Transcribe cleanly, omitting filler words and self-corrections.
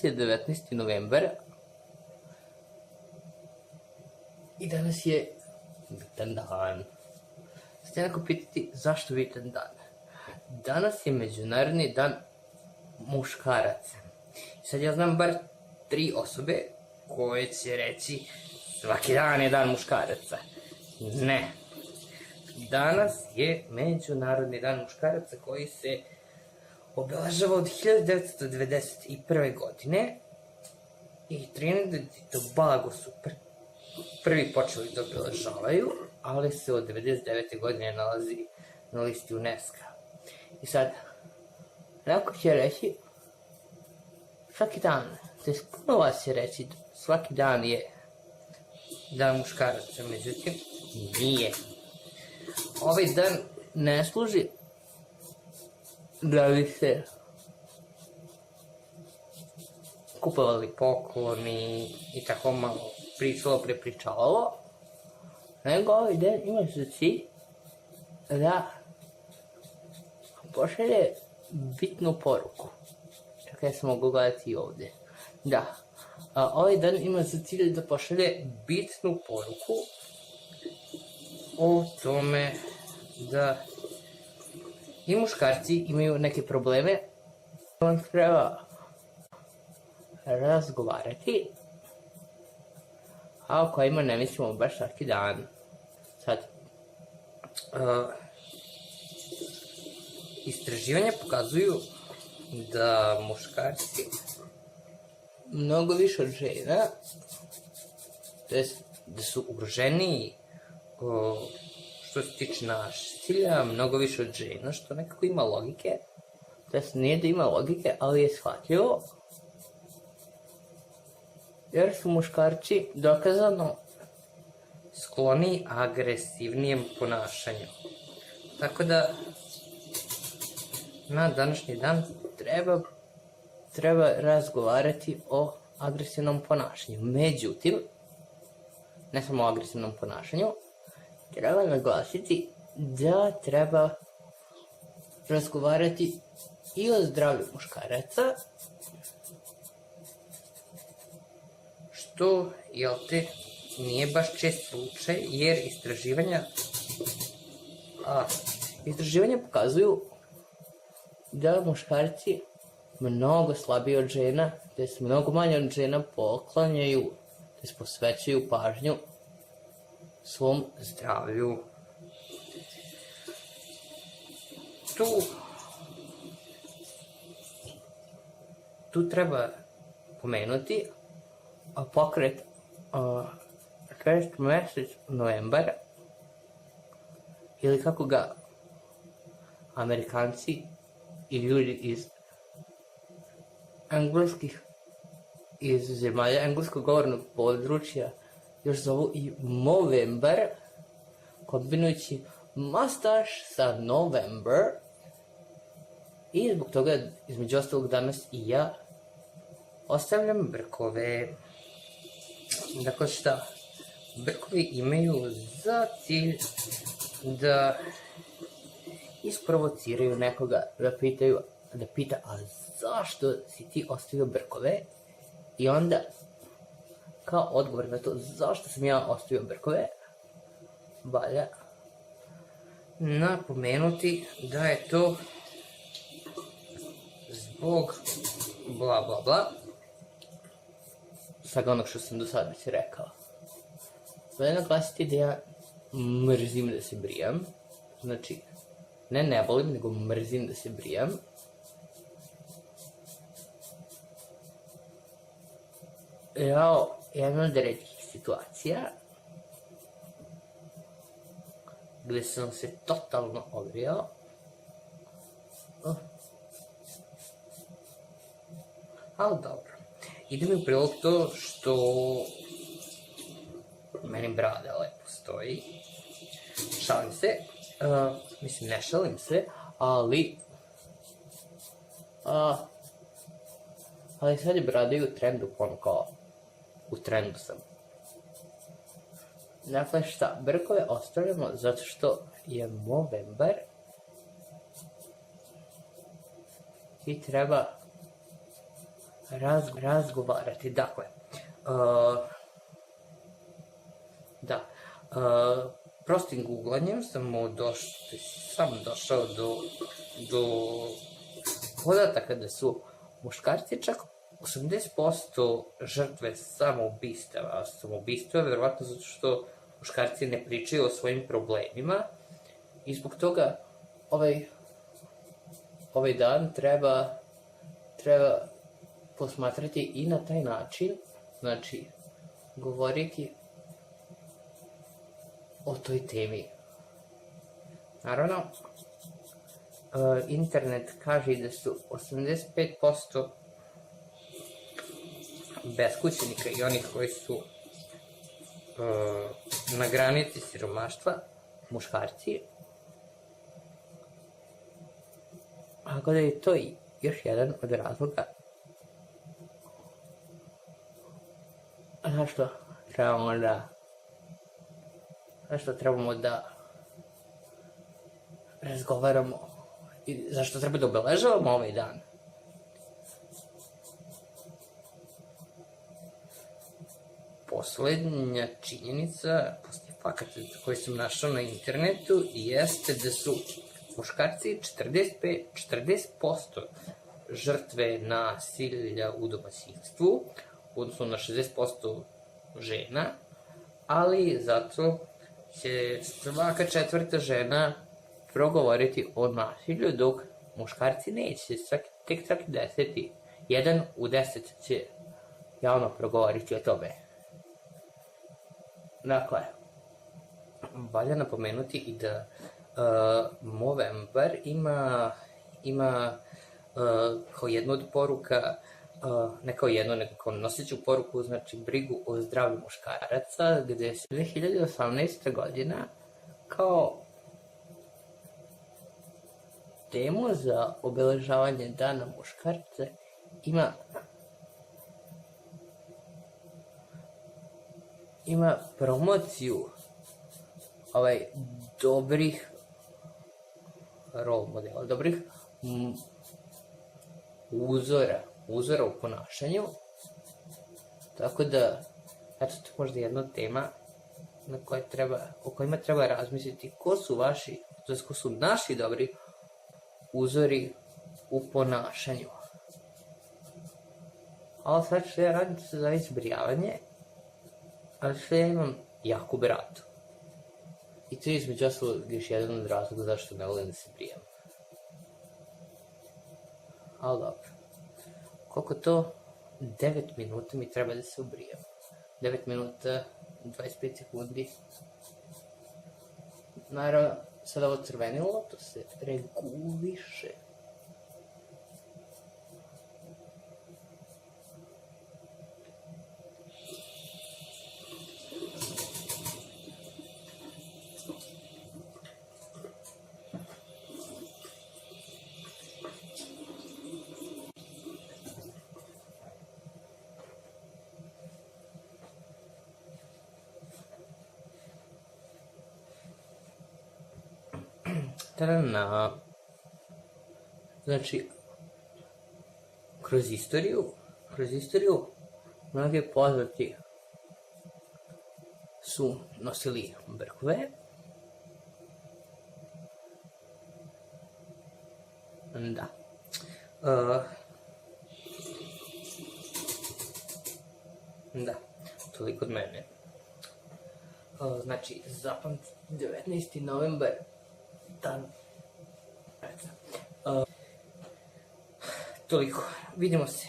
Danas je 19. novembar i danas je bitan dan. Sad će neko pitati zašto bitan dan? Danas je Međunarodni dan muškaraca. Sad ja znam bar 3 osobe koje će reći svaki dan je dan muškaraca. Ne. Danas je Međunarodni dan muškaraca koji se obeležava od 1991. godine i Trinidad i Tobago su prvi počeli da obeležavaju, ali se od 1999. godine nalazi na listi UNESCO. I sad, neko će reći svaki dan, to je puno vas će reći svaki dan je dan muškaraca, međutim, nije. Ovaj dan ne služi da bi se kupovali pokloni i tako malo prepričavalo, nego ovaj dan ima za cilj da pošalje bitnu poruku. Čekaj, ja sam mogu gledati ovde. Da, ovaj dan ima za cilj da pošalje bitnu poruku o tome da i muškarci imaju neke probleme, on treba razgovarati, a o kojima ne mislimo baš svaki dan. Sad, istraživanja pokazuju da muškarci mnogo više od žena, to jest da su ugroženiji što se tiče nasilja, mnogo više od žena, što nekako ima logike. To jest nije da ima logike, ali je shvatljivo. Jer su muškarci dokazano skloni agresivnijem ponašanju. Tako da na današnji dan treba razgovarati o agresivnom ponašanju. Međutim, ne samo o agresivnom ponašanju, treba naglasiti da treba razgovarati i o zdravlju muškaraca, što, jel te, nije baš čest slučaj, jer istraživanja pokazuju da muškarci mnogo slabiji od žena, da se mnogo manje od žena poklanjaju, da se posvećuju pažnju svom zdravlju. Tu treba pomenuti pokret 6. mesec novembar, ili kako ga Amerikanci i ljudi iz zemalja engleskog govornog područja još zovu i Movember, kombinujući mustache sa November. I zbog toga, između ostalog, danas i ja ostavljam brkove. Dakle, šta? Brkovi imaju za cilj da isprovociraju nekoga, da pita, a zašto si ti ostavio brkove? I onda, kao odgovor na to zašto sam ja ostavio brkove, valja napomenuti da je to zbog bla bla bla, svega onog što sam do sada već rekao. Valja naglasiti da ja mrzim da se brijam, znači ne volim, nego mrzim da se brijam. Jedna od retkih situacija gde sam se totalno obrijao. Ali dobro. Ide mi u prilog to što meni brada lepo stoji. Šalim se. Mislim, ne šalim se, ali sad je brada i u trendu, kao u trendu sam. Dakle, šta? Brkove ostavljamo zato što je Movember i treba razgovarati. Dakle, prostim googlanjem sam došao do podataka da su muškarci čak 80% žrtve samoubistava. Samoubistva je verovatno zato što muškarci ne pričaju o svojim problemima i zbog toga ovaj dan treba posmatrati i na taj način, znači govoriti o toj temi. Naravno, internet kaže da su 85% beskućenika i onih koji su na granici siromaštva muškarci. Tako da je to još jedan od razloga zašto trebamo da razgovaramo i zašto treba da obeležavamo ovaj dan. Poslednja činjenica, poslije fakata koji sam našao na internetu, jeste da su muškarci 40% žrtve nasilja u domaćinstvu, odnosno na 60% žena, ali zato će svaka četvrta žena progovoriti o nasilju, dok muškarci neće, tek svaki 10. 1 u 10 će javno progovoriti o tome. Dakle, valja napomenuti i da Movember ima kao jednu od poruka, ne kao jednu, nego kao noseću poruku, znači brigu o zdravlju muškaraca, gde se 2018. godina kao temu za obeležavanje Dana muškarca ima promociju dobrih role modela, dobrih uzora u ponašanju. Tako da, eto, to je možda jedna tema o kojima treba razmisliti ko su naši dobri uzori u ponašanju. Ali sad što ja radim se zove zbrijavanje, ali što ja imam jaku bratu. I to je između ostalog još jedan od razloga zašto ne volim da se brijem. Ali dobro. Koliko to? 9 minuta mi treba da se obrijem. 9 minuta, 25 sekundi. Naravno, sad ovo crvenilo, to se reguliše. Znači, kroz istoriju mnogi poznati su nosili brkove, toliko od mene. Znači, zapamtite 19. novembar, dan. Toliko, vidimo se.